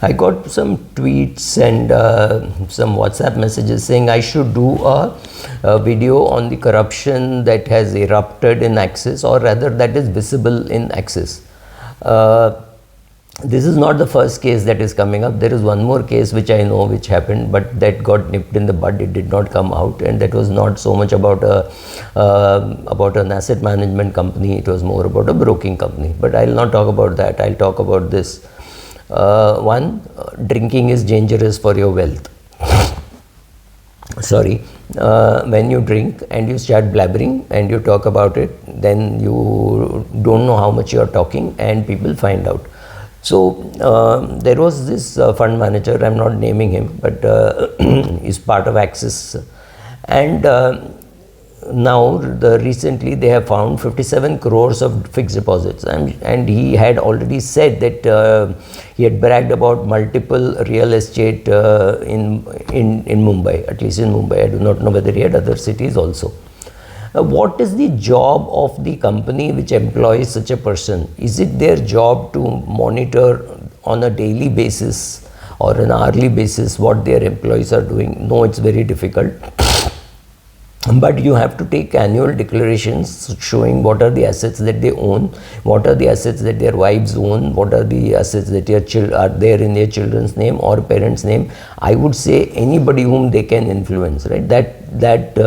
I got some tweets and some WhatsApp messages saying I should do a video on the corruption that has erupted in Axis, or rather that is visible in Axis. This is not the first case that is coming up. There is one more case which I know which happened, but that got nipped in the bud. It did not come out, and that was not so much about an asset management company. It was more about a broking company. But I'll not talk about that. I'll talk about this. One, drinking is dangerous for your wealth. Sorry, when you drink and you start blabbering and you talk about it, then you don't know how much you are talking, and people find out. So there was this fund manager, I'm not naming him, but he's part of Axis, and now recently they have found 57 crores of fixed deposits, and he had already said that he had bragged about multiple real estate in Mumbai, at least in Mumbai. I do not know whether he had other cities also. What is the job of the company which employs such a person? Is it their job to monitor on a daily basis or an hourly basis what their employees are doing? No, it's very difficult. But you have to take annual declarations showing what are the assets that they own, what are the assets that their wives own, what are the assets that are there in their children's name or parents' name. I would say anybody whom they can influence, right? That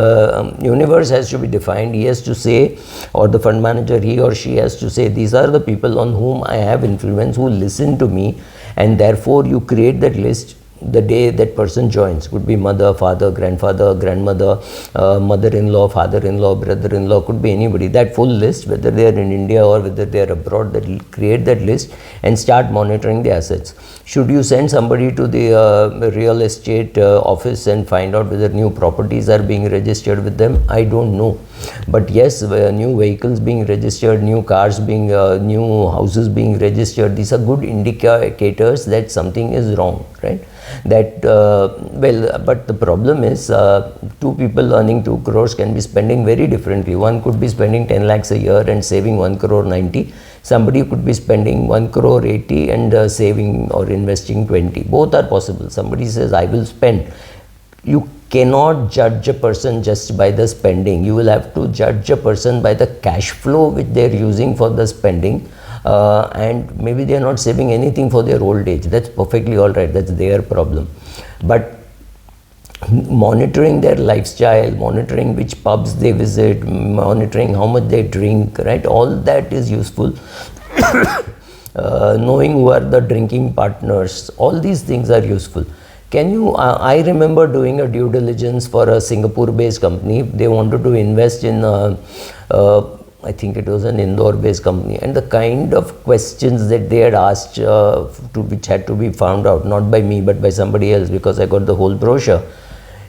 universe has to be defined. He has to say, or the fund manager, he or she has to say, these are the people on whom I have influence, who listen to me, and therefore you create that list the day that person joins. Could be mother, father, grandfather, grandmother, mother-in-law, father-in-law, brother-in-law, could be anybody. That full list, whether they are in India or whether they are abroad, that create that list and start monitoring the assets. Should you send somebody to the real estate office and find out whether new properties are being registered with them? I don't know. But yes, new vehicles being registered, new cars being, new houses being registered, these are good indicators that something is wrong, right? That but the problem is two people earning 2 crores can be spending very differently. One could be spending 10 lakhs a year and saving 1 crore 90. Somebody could be spending 1 crore 80 and saving or investing 20. Both are possible. Somebody says, I will spend. You cannot judge a person just by the spending. You will have to judge a person by the cash flow which they are using for the spending. And maybe they are not saving anything for their old age. That's perfectly all right. That's their problem. But monitoring their lifestyle, monitoring which pubs they visit, monitoring how much they drink, right? All that is useful. Knowing who are the drinking partners, all these things are useful. Can you, I remember doing a due diligence for a Singapore-based company. They wanted to invest in I think it was an Indore-based company, and the kind of questions that they had asked, which had to be found out, not by me but by somebody else, because I got the whole brochure.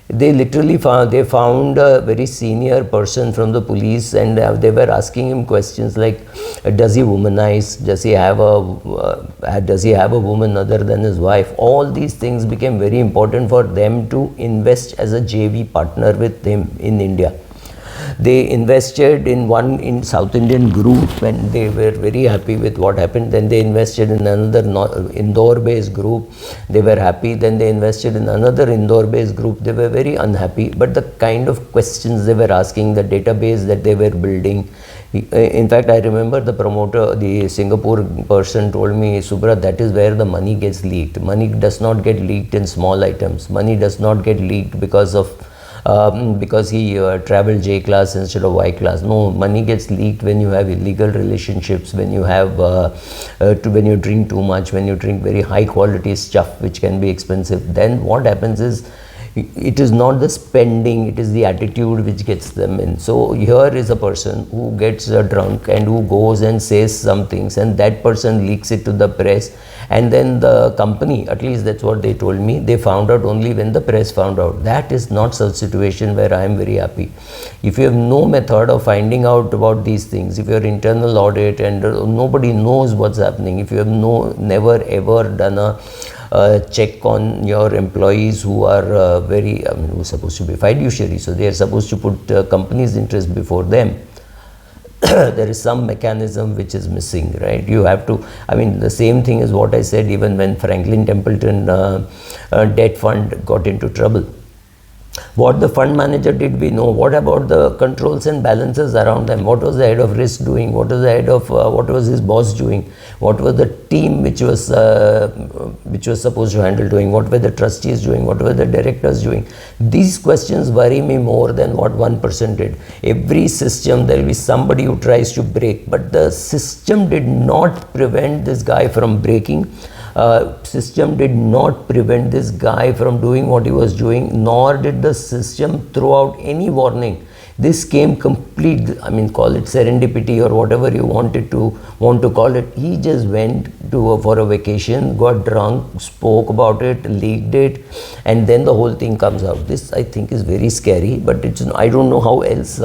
They literally found a very senior person from the police, and they were asking him questions like, does he womanize? Does he have a woman other than his wife? All these things became very important for them to invest as a JV partner with him in India. They invested in South Indian group, and they were very happy with what happened. Then they invested in another Indore-based group. They were happy. Then they invested in another Indore-based group. They were very unhappy. But the kind of questions they were asking, the database that they were building. In fact, I remember the promoter, the Singapore person told me, Subra, that is where the money gets leaked. Money does not get leaked in small items. Money does not get leaked because he traveled J class instead of Y class. No, money gets leaked when you have illegal relationships, when you have when you drink too much, when you drink very high quality stuff which can be expensive. Then what happens is, it is not the spending, it is the attitude which gets them in. So here is a person who gets drunk and who goes and says some things, and that person leaks it to the press, and then the company, at least that's what they told me, they found out only when the press found out. That is not such situation where I am very happy. If you have no method of finding out about these things, if your internal audit and nobody knows what's happening, if you have never ever done a check on your employees who are who are supposed to be fiduciary, so they are supposed to put company's interest before them. there is some mechanism which is missing, right? You have to, I mean, the same thing is what I said even when Franklin Templeton debt fund got into trouble. What the fund manager did, we know. What about the controls and balances around them? What was the head of risk doing? What was the head of, what was his boss doing? What was the team which was supposed to handle doing? What were the trustees doing? What were the directors doing? These questions worry me more than what one person did. Every system, there will be somebody who tries to break, but the system did not prevent this guy from breaking. System did not prevent this guy from doing what he was doing, nor did the system throw out any warning. This came complete, I mean, call it serendipity or whatever you want to call it. He just went for a vacation, got drunk, spoke about it, leaked it, and then the whole thing comes out. This, I think, is very scary, but it's, I don't know how else.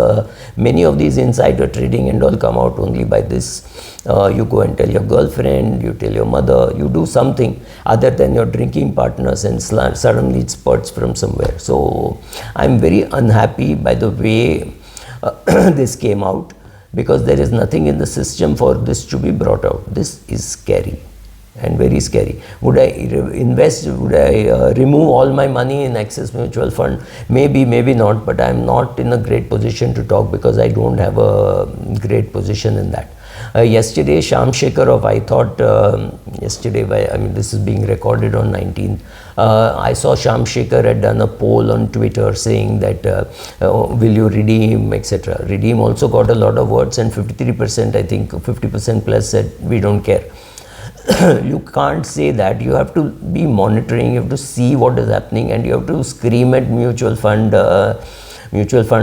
Many of these insider trading and all come out only by this. You go and tell your girlfriend, you tell your mother, you do something other than your drinking partners, and suddenly it spurts from somewhere. So I'm very unhappy by the way this came out, because there is nothing in the system for this to be brought out. This is scary and very scary. Would I invest, would I remove all my money in Axis Mutual Fund? Maybe, maybe not, but I'm not in a great position to talk because I don't have a great position in that. Yesterday, Shyam Shekhar of I Thought, yesterday, I mean, this is being recorded on 19th. I saw Shyam Shekhar had done a poll on Twitter saying that will you redeem, etc. Redeem also got a lot of votes, and 53%, I think 50% plus said we don't care. You can't say that. You have to be monitoring, you have to see what is happening, and you have to scream at mutual fund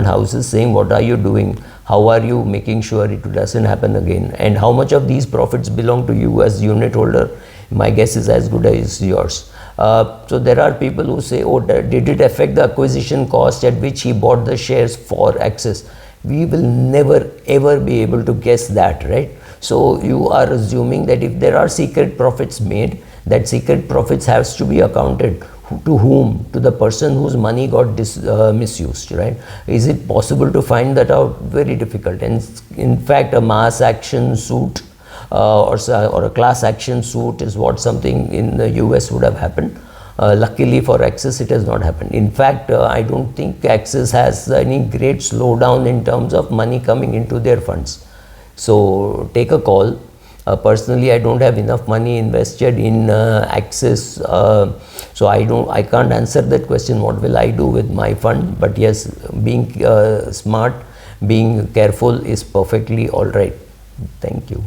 houses saying, what are you doing? How are you making sure it doesn't happen again? And how much of these profits belong to you as unit holder? My guess is as good as yours. So there are people who say, oh, did it affect the acquisition cost at which he bought the shares for Axis? We will never ever be able to guess that, right? So you are assuming that if there are secret profits made, that secret profits has to be accounted. To whom? To the person whose money got misused, right? Is it possible to find that out? Very difficult. And in fact, a mass action suit or a class action suit is what something in the US would have happened. Luckily for Axis, it has not happened. In fact, I don't think Axis has any great slowdown in terms of money coming into their funds. So take a call. Personally, I don't have enough money invested in Axis, so I can't answer that question. What will I do with my fund? But yes, being smart, being careful is perfectly all right. Thank you.